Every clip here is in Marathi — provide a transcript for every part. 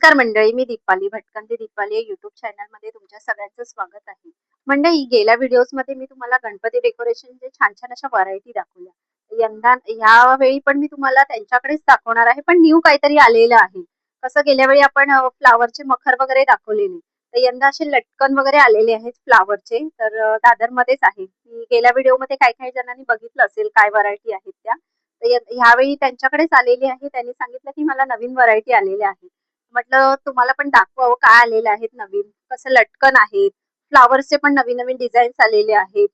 नमस्कार मंडळी, मी दीपाली भटकंती दीपाली या युट्यूब चॅनल मध्ये तुमच्या सगळ्यांचं स्वागत आहे. मंडळी, गेल्या व्हिडिओज मध्ये मी तुम्हाला गणपती डेकोरेशनचे छान छान अशा व्हरायटी दाखवल्या. यंदा यावेळी पण मी तुम्हाला त्यांच्याकडेच दाखवणार आहे, पण न्यू काहीतरी आलेलं आहे. कसं गेल्या वेळी आपण फ्लावरचे मखर वगैरे दाखवलेले, तर यंदा असे लटकन वगैरे आलेले आहेत फ्लावरचे. तर दादर मध्येच आहे. मी गेल्या व्हिडिओ मध्ये काही काही जणांनी बघितलं असेल काय व्हरायटी आहेत त्या. तर ह्यावेळी त्यांच्याकडेच आलेली आहे. त्यांनी सांगितलं की मला नवीन व्हरायटी आलेल्या आहे. म्हटलं तुम्हाला पण दाखवावं काय आलेलं आहेत नवीन. कसं लटकन आहेत, फ्लावर्सचे पण नवीन नवीन डिझाईन्स आलेले आहेत,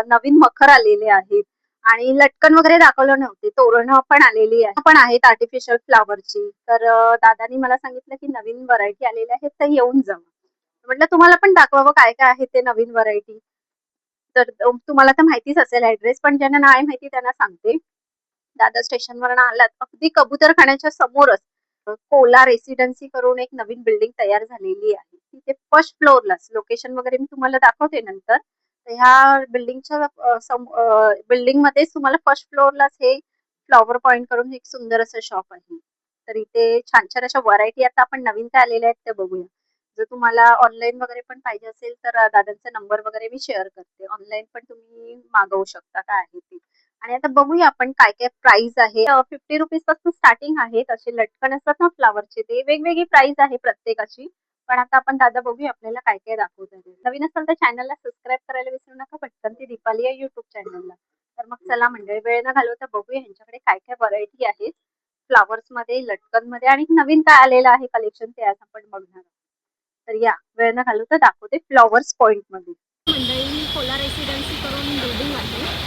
नवीन मखर आलेले आहेत. आणि लटकन वगैरे दाखवलं नव्हते, तोरणं पण आलेली आहे, पण आहेत आर्टिफिशियल फ्लावरची. तर दादानी मला सांगितलं की नवीन व्हरायटी आलेल्या आहेत, तर येऊन जा. म्हटलं तुम्हाला पण दाखवावं काय काय आहे ते नवीन व्हरायटी. तर तुम्हाला तर माहितीच असेल ऍड्रेस, पण ज्यांना नाही माहिती त्यांना सांगते. दादर स्टेशनवरून आलात, अगदी कबूतरखान्याच्या समोरच कोला रेसिडेन्सी करून एक नवीन बिल्डिंग तयार झालेली आहे. तिथे फर्स्ट फ्लोअरलाच, लोकेशन वगैरे मी तुम्हाला दाखवते नंतर. तर ह्या बिल्डिंगच्या बिल्डिंग मध्येच तुम्हाला फर्स्ट फ्लोअरलाच हे फ्लॉवर पॉइंट करून एक सुंदर असं शॉप आहे. तर इथे छान छान अशा व्हरायटी आता आपण नवीन काय आलेल्या आहेत त्या बघूया. जर तुम्हाला ऑनलाईन वगैरे पण पाहिजे असेल तर दादांचा नंबर वगैरे मी शेअर करते. ऑनलाईन पण तुम्ही मागवू शकता काय आहे ते. आणि आता बघूया आपण काय काय प्राइस आहे. 50 रुपीज पासून स्टार्टिंग आहेत. असे लटकन असतात ना फ्लावरचे, ते वेगवेगळी प्राइस आहे प्रत्येकाची. पण आता आपण दादा बघूया आपल्याला काय काय दाखवत आहे. नवीन असाल तर चॅनलला सबस्क्राईब करायला विसरू नका, भटकंती दीपाली या युट्यूब चॅनलला. तर मग चला मंडळी, वेळ न घालवता बघूया ह्यांच्याकडे काय काय व्हरायटी आहेत फ्लावर्स मध्ये, लटकन मध्ये, आणि नवीन काय आलेलं आहे कलेक्शन ते आज आपण बघणार आहोत. तर या, वेळ न घालवता दाखवते फ्लॉवर्स पॉइंट मध्ये. मंडळी, कोला रेसिडेन्सी करून बिल्डिंग आहे.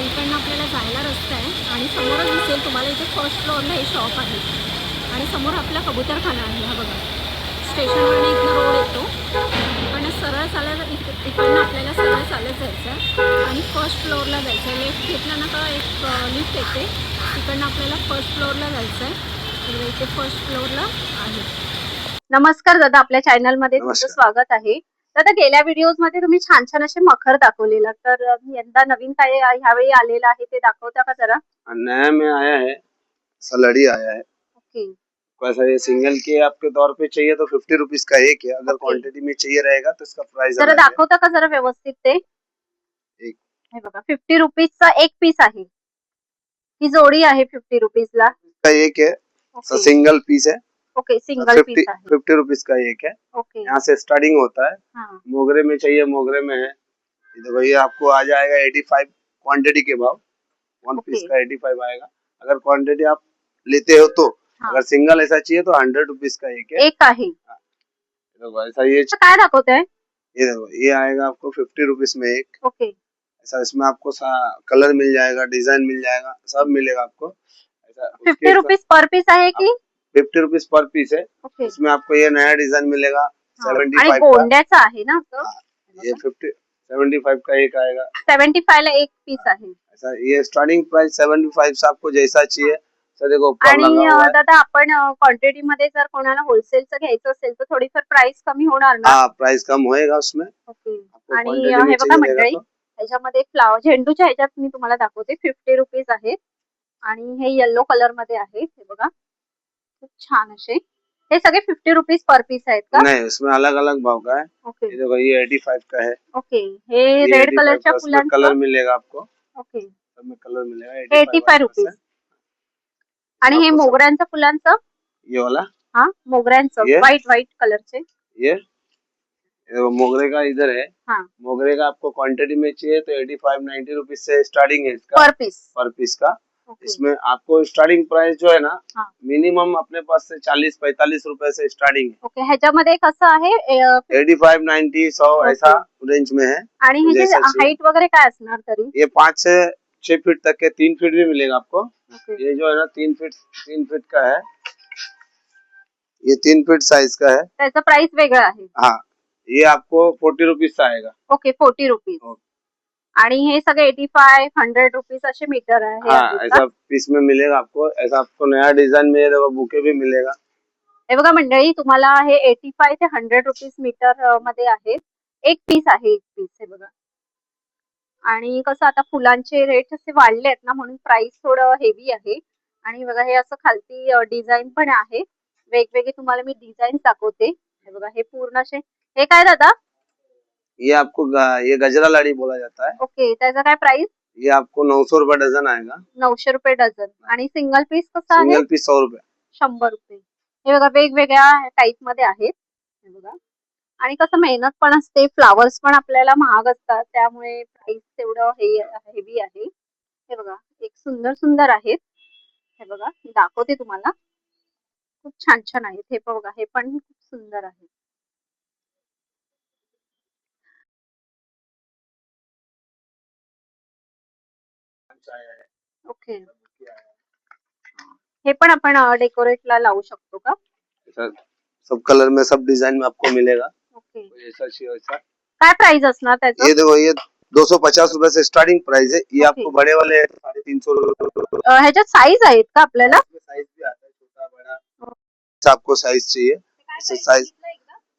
इकडनं आपल्याला जायला रस्ता आहे आणि समोरच दिसेल तुम्हाला इथे फर्स्ट फ्लोअरला हे शॉप आहे. आणि समोर आपला कबूतरखाना आहे. हा बघा, स्टेशनवरनं इथनं रोड येतो. इकडनं सरळ चालत, इकडनं आपल्याला सरळ चालत जायचं आहे आणि फर्स्ट फ्लोअरला जायचं आहे. लेफ्ट घेतला ना का एक लिफ्ट येते, तिकडनं आपल्याला फर्स्ट फ्लोअरला जायचं आहे. तर इथे फर्स्ट फ्लोअरला आहे. नमस्कार दादा, आपल्या चॅनलमध्ये तुमचं स्वागत आहे. दादा, गेल्या व्हिडिओज मध्ये तुम्ही छान छान असे मखर दाखवलेला, तर यंदा नवीन काय ह्यावेळी आलेलं आहे ते दाखवता का जरा? नया में आया है, सलड़ी आया है। ओके, वैसा ये सिंगल के आपके तौर पे चाहिए तो 50 रुपीज का एक है। अगर क्वांटिटी में चाहिए रहेगा तो इसका प्राइस जरा अलग है। दाखवता का जरा व्यवस्थित ते? एक हे बघा, 50 रुपीजचा एक पीस आहे. ही जोडी आहे 50 रुपीजला. का एक है, ओके सिंगल पीस है। ओके, सिंगल पीस फिफ्टी आहे. 50 रुपीज का एक है। ओके, यहाँ से स्टार्टिंग होता है। हाँ, मोगरे में चाहिए, मोगरे में है। ये देखो, ये आपको आ जाएगा 85 क्वांटिटी के भाव। वन ओके, पीस का 85 आएगा। अगर क्वांटिटी आप लेते हो तो। हाँ, अगर सिंगल ऐसा चाहिए तो 100 रुपीज का एक है। एक आहे. देखो ऐसा ये काय दाखवताय? ये देखो, ये आएगा आपको 50 रुपीज में एक। ओके, ऐसा इसमें आपको कलर मिल जाएगा, डिजाइन मिल जाएगा, सब मिलेगा आपको। ऐसा 50 रुपीज पर पीस आहे की? 50 रुपीज पर पीस है। ओके, इसमें आपको ये नया डिजाइन मिलेगा हाँ, 75 आणि का। गोंड्याचं आहे ना असं? हाँ, ये 75 का एक आएगा। 75 ला एक पीस आहे. ऐसा ये स्टार्टिंग प्राइस 75 से आपको जैसा चाहिए। सर देखो, ऊपर आणि लगा हुआ है। दादा, आपण क्वांटिटी मध्ये जर कोणाला होलसेलचं घ्यायचं असेल तर थोडीफार प्राइस कमी होणार ना? हाँ, प्राइस कम होएगा उसमें। ओके. आपको आणि क्वांटिटी में हे बघा चाहिए रहेगा मंडळी, तो। ह्याच्यामध्ये फ्लावर झेंडूच्या ह्याच्यात मी तुम्हाला दाखवते. 50 रुपीज आहेत आणि हे येल्लो कलर मध्ये आहेत. हे बघा, खूप छान असे. हे सगळे 50 रुपीज पर पीस आहेत का? नहीं, उसमें अलग अलग भाव का है। ओके ये देखो, ये 85 का है। ओके, हे ये रेड 85 कलरच्या का, उसमें फुलांचं. कलर मिलेगा आपको। ओके, सब में कलर मिलेगा। 85 रुपीज. आणि हे मोगऱ्यांच्या फुलांचं? ये वाला, हा, मोगऱ्यांचं ये व्हाईट व्हाईट कलरचे. ये मोगरे का इधर है। हाँ, मोगरे का आपको क्वांटिटी में चाहिए तो 85-90 रुपीज से स्टार्टिंग है इसका, पर पीस का। ओके, इसमें आपको स्टार्टिंग प्राइस जो है ना, हाँ, मिनिमम अपने पास से 40-45 रुपए से स्टार्टिंग है। ओके. ह्याच्यामध्ये कसं आहे? 85-90 100 ऐसा रेंज में है। आणि ह्याची हाईट वगैरे काय असणार तरी? ये 5 से 6 फीट तक के, 3 फीट भी मिलेगा आपको। ओके, ये जो है ना 3 फीट का है। ये 3 फीट साइज का है। त्याचं प्राइस वेगळं आहे. हाँ, ये आपको 40 रुपीज का आएगा। Okay, 40 rupees. आणि हे सगळे 85 100 रुपीज असे मीटर आहे. हाँ, ऐसा पीस में मिलेगा आपको। ऐसा आपको नया डिजाइन में देखो, बुके भी मिलेगा। हे बघा मंडळी, तुम्हाला हे 85 ते 100 रुपीज मीटर मध्ये आहे. एक पीस आहे, एक पीस. हे बघा. आणि कसं आता फुलांचे रेट असे वाढले आहेत ना, म्हणून प्राइस थोडं हेवी आहे. आणि बघा, हे असं खालती डिझाईन पण आहे वेगवेगळे तुम्हाला मी डिझाईन दाखवते. हे बघा हे पूर्ण असे हे काय दादा? ये आपको ये गजरा लाड़ी बोला जाता है। ओके, त्याचा काय प्राइस? ये आपको 900 रुपए डजन आएगा। 900 रुपये डझन. आणि सिंगल पीस कसा आहे? सिंगल पीस 100 रुपए। 100 रुपये. हे बघा वेगवेगळ्या टाइप मध्ये आहेत. हे बघा. आणि कसं मेहनत पण असते, फ्लावर्स पण आपल्याला महाग असतात, त्यामुळे प्राइस तेवढं हे हेवी आहे. हे बघा एक सुंदर सुंदर आहेत. हे बघा मी दाखवते तुम्हाला. खूप छान छान आहेत. हे बघा हे पण खूप सुंदर आहे. ओके. हे पण आपण डेकोरेटला लावू शकतो का? सब कलर में सब डिजाइन में आपको मिलेगा। ओके. ऐसा चाहिए वैसा। काय प्राइस असणार त्याचं? ये देखो ये 250 रुपए से स्टार्टिंग प्राइस है। ये ओके. आपको बड़े वाले 350 रुपए। ह्याच्यात साईज आहेत का आपल्याला? साइज भी आता है छोटा बड़ा। आपको साइज चाहिए साइज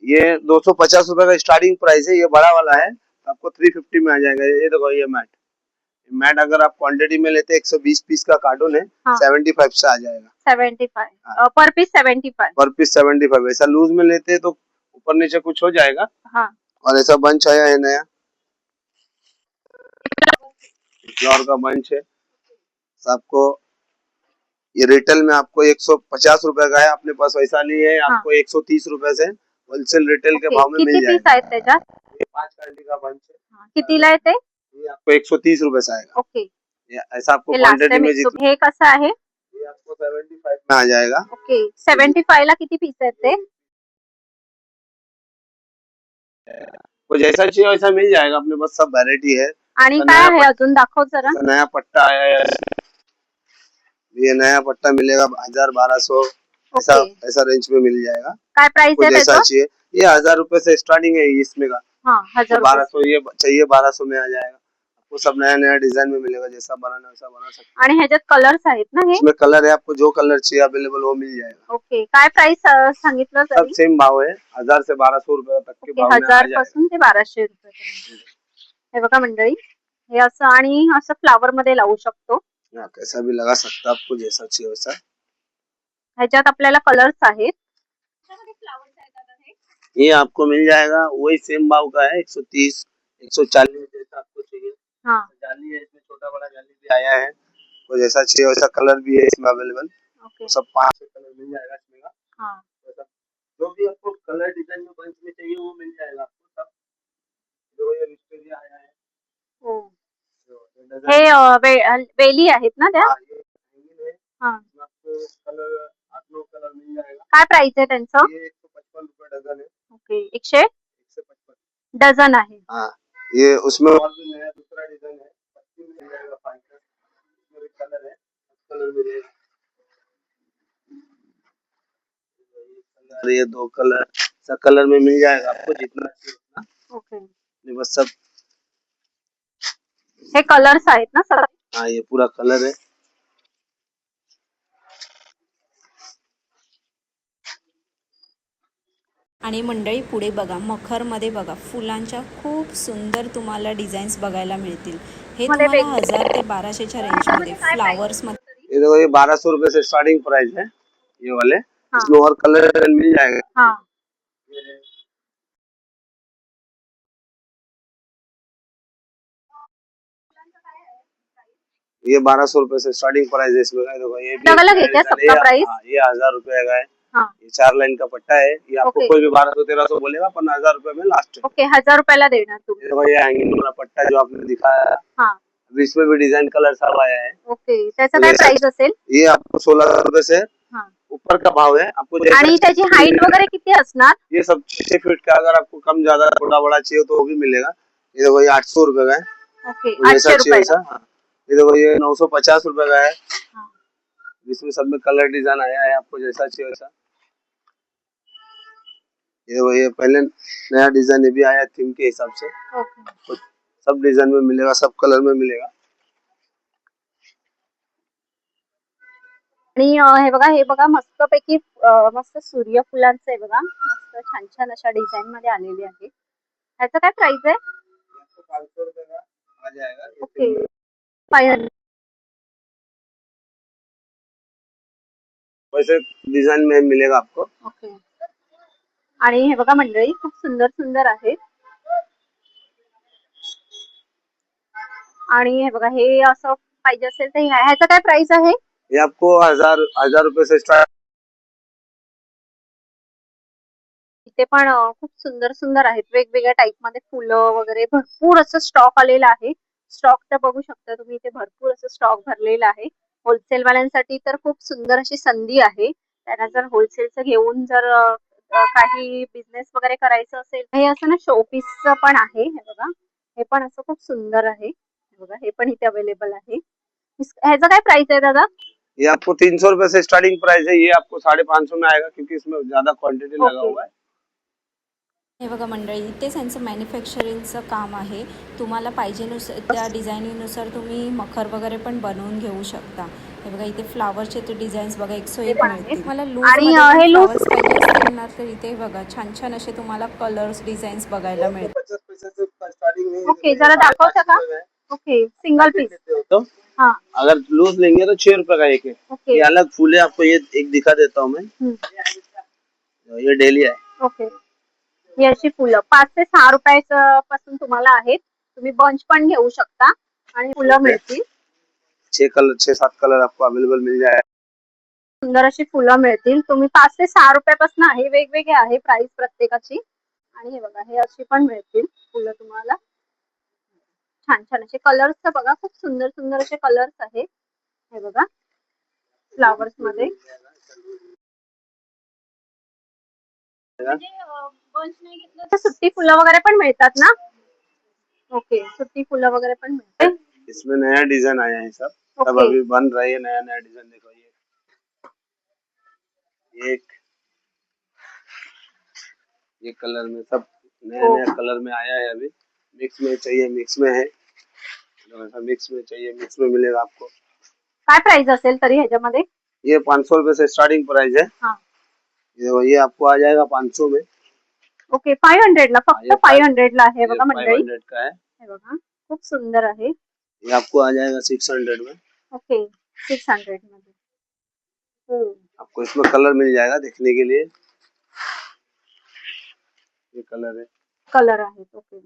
ये 250 रुपए का स्टार्टिंग प्राइस है। ये बड़ा वाला है आपको 350 में आ जाएगा। ये देखो ये मैट मैट अगर आप क्वांटिटी में लेते 120 पीस का कार्टून है। हाँ. 75 से आ जाएगा। 75 पर पीस 75 पर पीस 75। ऐसा लूज में लेते तो ऊपर नीचे कुछ हो जाएगा। हाँ. और ऐसा बंच आया है नया फ्लावर का बंच है। आपको ये रिटेल में आपको 150 रुपए का है। अपने पास वैसा नहीं है। हाँ. आपको 130 रुपए से होलसेल रिटेल के ओके. भाव में मिल किती पीस जाएगा। आहेत त्याच्यात? ये 5 क्वालिटी का बंच है। कितीला आहे ते? ये आपको 130 रुपए से आएगा। ओके. ये ऐसा आपको हे लास्ट क्वांटिटी टाइम में जितना हे कसं आहे? ये आपको 75 में आ जाएगा। ओके. 75 ला किती पीस आहेत ते? को जैसा चाहिए वैसा मिल जाएगा। अपने पास सब वैरायटी है। आणि काय आहे अजून दाखव जरा. नया पट्टा आया है। ये नया पट्टा मिलेगा 1000-1200 ऐसा ऐसा रेंज में मिल जाएगा। काय प्राइस है जैसा चाहिए ये 1000 रुपए से स्टार्टिंग है इसमें का। हाँ 1000 1200 ये चाहिए 1200 में आ जाएगा। आपको सब नया नया डिजाइन में मिलेगा। जैसा बनाना वैसा बना सकते। आणि ह्याच्यात कलर्स आहेत ना हे? इसमें कलर है आपको जो कलर चाहिए अवेलेबल वो मिल जाएगा। ओके. काय प्राइस सांगितलं सब सेम भाव है 1000 से 1200 रुपए तक के भाव में आ 1000 जाएगा। पासून ते 1200 रुपये पर्यंत. हे बघा मंडळी हे असं आणि असं फ्लावर मध्ये लावू शकतो. कैसा भी लगा सकता आपको जैसा चाहिए वैसा। ह्याच्यात आपल्याला कलर्स आहेत. ये आपको मिल जाएगा वही सेम भाव का है 130 140 जैसा आपको चाहिए। हाँ. जाली है इसमें छोटा बड़ा जाली भी आया है। तो जैसा चाहिए वैसा कलर भी है इसमें अवेलेबल। ओके. सब 5 कलर मिल जाएगा इसमें का। हाँ. जो भी आपको कलर डिजाइन में बंच में चाहिए वो मिल जाएगा आपको सब। जो ये विक्टोरिया आया है। ओ. हे वेली आहेत ना त्या? हाँ ये है। हाँ. आपको कलर 8-9 कलर मिल जाएगा। काय प्राइस आहे त्यांचं? ये 155 रुपए डजन है। ओके. 155 डझन आहे. हाँ ये उसमें और भी नया दूसरा डिजाइन है। मिल जाएगा 5 कलर है कलर मिलेगा। ये 2 कलर सब कलर में मिल जाएगा आपको जितना चाहिए उतना। ओके. बस सब हे कलर्स आहेत ना सर? हाँ ये पूरा कलर है। आणि मंडळी पुढे बघा मखरमध्ये बघा फुलांच्या खूप सुंदर तुम्हाला डिझाईन्स बघायला मिळतील। हे तुम्हाला 1000 ते 1200च्या रेंजमध्ये फ्लावर्समध्ये। ये देखो ये 1200 रुपए से स्टार्टिंग प्राइस है ये वाले। हाँ. इसमें और कलर मिल जाएगा। हाँ. ये 1200 रुपए से स्टार्टिंग प्राइस है इसमें। देखो ये भी अलग है क्या सबका प्राइस? ये 1000 रुपए का है। हाँ. ये 4 लाइन का पट्टा है। ये आपको ओके. कोई भी 1200-1300 बोलेगा पर 1000 रुपए में लास्ट है। ओके 1000 रुपयाला देणार तुम्ही. देखो ये हैंगिंग वाला पट्टा जो आपने दिखाया। हाँ. इसमें भी डिजाइन कलर सब आया है। ओके. त्याचा काय प्राइस असेल? ये आपको 16 रुपए से हाँ. ऊपर का भाव है। आपको आणि त्याची हाइट वगैरे किती असणार? ये सब 6 फीट का अगर आपको कम ज्यादा छोटा बड़ा चाहिए तो वो भी मिलेगा। ये देखो ये 800 रुपए का है। ओके. जैसा 800 चाहिए रुपयाला. वैसा। ये देखो ये 950 रुपए का है। हाँ. इसमें सब में कलर डिजाइन आया है आपको जैसा चाहिए वैसा। ये देखो ये पहले नया डिजाइन ये भी आया थीम के हिसाब से। ओके. तो सब डिजाइन में मिलेगा सब कलर में मिलेगा। आणि हे बघा मस्तपैकी मस्त सूर्यफुलांचं आहे बघा. मस्त छान छान अशा डिझाइन मध्ये आलेली आहे. ह्याचं काय प्राइस आहे? 500 रुपए का आ जाएगा। ओके. 500. वैसे डिजाइन में मिलेगा आपको। ओके. आणि हे बघा मंडळी, खूप सुंदर सुंदर आहे. आणि हे बघा, हे असं पाहिजे असेल तर ह्याचं काय प्राइस आहे? ये आपको 1000 से स्टार्ट। इथे पण खूप सुंदर सुंदर आहेत. वेगवेगळ्या टाइप मध्ये फुलं वगैरे भरपूर असं स्टॉक आलेला आहे. स्टॉक तर बघू शकता तुम्ही, इथे भरपूर असं स्टॉक भरलेला आहे. होलसेल वाल्यांसाठी तर खूप सुंदर अशी संधी आहे. त्यांना जर होलसेलचं घेऊन जर काही बिझनेस वगैरे करायचं असेल, हे असं ना शोपीसचं पण आहे. हे बघा, हे पण असं खूप सुंदर आहे. हे बघा, हे पण इथे अवेलेबल आहे. ह्याचं काय प्राइस आहे दादा? ये आपको 300 से स्टार्टिंग प्राइस है। ये आपको 550 में आएगा क्योंकि इसमें ज्यादा क्वांटिटी लगा ओके. हुआ है। हे बघा मंडळी, इथेच यांचं मॅन्युफॅक्चरिंगचं काम आहे. तुम्हाला पाहिजेनुसार त्या डिझायनिंगनुसार तुम्ही मखर वगैरे पण बनवून घेऊ शकता. हे बघा, इथे फ्लावरचे ते डिझाईन्स बघा हे 101 पण आहे. मिळतील. मला आणि लूजमध्ये पण हे लूज फ्लावर्स पाहिजे असतील ना, तर इथे बघा छान छान असे तुम्हाला कलर्स डिझाईन्स बघायला मिळतील. 50 पैसे से स्टार्टिंग नहीं है। ओके, जरा दाखवता का? Okay, single piece. तो हाँ. अगर लूज लेंगे तो 6 रुपए का एक है। ओके. ये अलग फूल है, आपको ये एक दिखा देता हूँ मैं। ये डेलिया है। ओके. ही अशी फुलं 5 ते 6 रुपयाचं पासून तुम्हाला आहेत. तुम्ही बंच पण घेऊ शकता आणि फुलं मिळतील. 6 7 कलर आपको अवेलेबल मिल जाएगा। सुंदर अशी फुलं मिळतील. तुम्ही 5 ते 6 रुपयापासून आहे. वेगवेगळे आहे प्राइस प्रत्येकाची. आणि हे बघा, हे अशी पण मिळतील फुलं तुम्हाला. छान छान असे कलर्स तर बघा, खूप सुंदर सुंदर असे कलर्स आहेत. हे बघा, फ्लावर्स मध्ये. बंच नाही घेतलं तर सुट्टी फुलं वगैरे पण मिळतात ना? ओके, सुट्टी फुलं वगैरे पण मिळतात. इसमें नया डिजाइन आया है सब। सब ओके. अभी बन रहा है नया नया डिजाइन। देखो ये कलर में सब नया नया कलर में आया है अभी। मिक्स में चाहिए मिक्स में है, ऐसा मिक्स में चाहिए मिक्स में मिलेगा आपको। काय प्राइस असेल तरी ह्याच्यामध्ये? ये 500 रुपए से स्टार्टिंग प्राइस है। हाँ. ये आपको आ जाएगा 500 में। ओके, 500 ला, फक्त 500 ला आहे बघा मंडळी. 500 का है। हे बघा, खूप सुंदर आहे. ये आपको आ जाएगा 600 में। ओके, 600 मध्ये. हो. आपको इसमें कलर मिल जाएगा देखने के लिए। ये कलर है। कलर आहेत. ओके.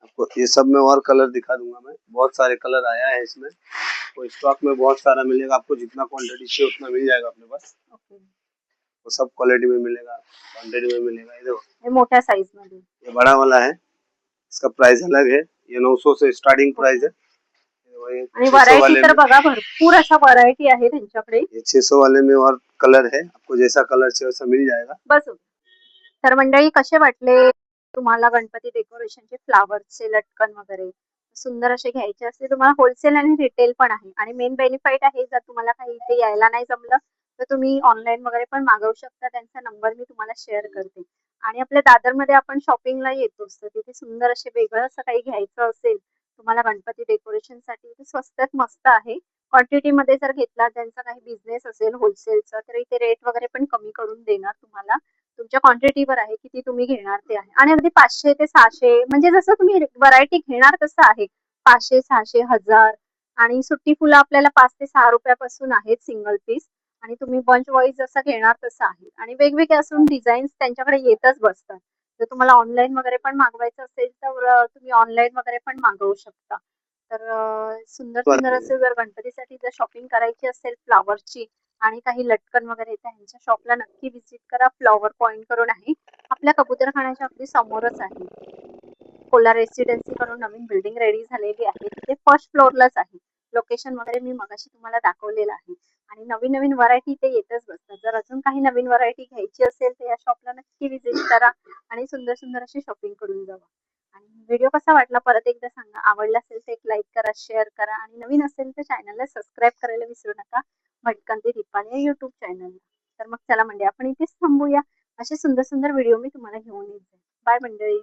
आपको ये सब में और कलर दिखा दूंगा मैं। बहुत सारे कलर आया है इसमें। तो स्टॉक में बहुत सारा मिलेगा आपको, जितना क्वांटिटी चाहिए उतना मिल जाएगा अपने पास। ओके. वो सब क्वालिटी में मिलेगा, क्वांटिटी में मिलेगा। ये देखो, हे मोठ्या साइज मध्ये. ये बड़ा वाला है, इसका प्राइस अलग है। ये 900 से स्टार्टिंग प्राइस है। आणि व्हरायटी तर बघा, भरपूर अशा व्हरायटी आहे त्यांच्याकडे. ये 600 वाले में और कलर है, आपको जैसा कलर चाहिए वैसा मिल जाएगा। बस. तर मंडळी, कसे वाटले तुम्हाला गणपती डेकोरेशनचे फ्लावर्सचे लटकन वगैरे? सुंदर असे घ्यायचे असते तुम्हाला, होलसेल आणि रिटेल पण आहे. आणि मेन बेनिफिट आहे, जर तुम्हाला काही इथे यायला नाही जमलं तर तुम्ही ऑनलाईन वगैरे पण मागवू शकता. त्यांचा नंबर मी तुम्हाला शेअर करते. आणि आपल्या दादरमध्ये आपण शॉपिंगला येतोच, तर तिथे सुंदर असे वेगळं असं काही घ्यायचं असेल तुम्हाला गणपती डेकोरेशनसाठी, तर स्वस्तात मस्त आहे. क्वांटिटीमध्ये जर घेतला, त्यांचा काही बिझनेस असेल होलसेलचा, तर इथे रेट वगैरे पण कमी करून देणार तुम्हाला. तुमच्या क्वांटिटीवर आहे, किती तुम्ही घेणार ते आहे. आणि अगदी 500 ते 600, म्हणजे जसं तुम्ही व्हरायटी घेणार तसं आहे. 500, 600, 1000. आणि सुट्टी फुलं आपल्याला 5 ते 6 रुपयापासून आहेत सिंगल पीस. आणि तुम्ही बंच वाईज जसं घेणार तसं आहे. आणि वेगवेगळे असून डिझाईन्स त्यांच्याकडे येतच बसतात. जर तुम्हाला ऑनलाईन वगैरे पण मागवायचं असेल तर तुम्ही ऑनलाईन वगैरे पण मागवू शकता. तर सुंदर सुंदर असे जर गणपतीसाठी जर शॉपिंग करायची असेल फ्लॉवरची आणि काही लटकन वगैरे, तर ह्यांच्या शॉपला नक्की व्हिजिट करा. फ्लॉवर पॉइंट करून आहे, आपल्या कबूतरखान्याच्या अगदी समोरच आहे. कोला रेसिडेन्सी करून नवीन बिल्डिंग रेडी झालेली आहे, तिथे फर्स्ट फ्लोअरलाच आहे. लोकेशन वगैरे मी मगाशी तुम्हाला दाखवलेलं आहे. आणि नवीन नवीन व्हरायटी ते येतच बसतात. जर अजून काही नवीन व्हरायटी घ्यायची असेल तर या शॉपला नक्की व्हिजिट करा आणि सुंदर सुंदर अशी शॉपिंग करून जावा. आणि व्हिडिओ कसा वाटला परत एकदा सांगा. आवडला असेल तर एक लाईक करा, शेअर करा आणि नवीन असेल तर चॅनलला सबस्क्राईब करायला विसरू नका. भटकंती दीपाली या युट्यूब चॅनलला. तर मग चला मंडळी, आपण इथेच थांबूया. असे सुंदर सुंदर व्हिडिओ मी तुम्हाला घेऊन येते. बाय मंडळी.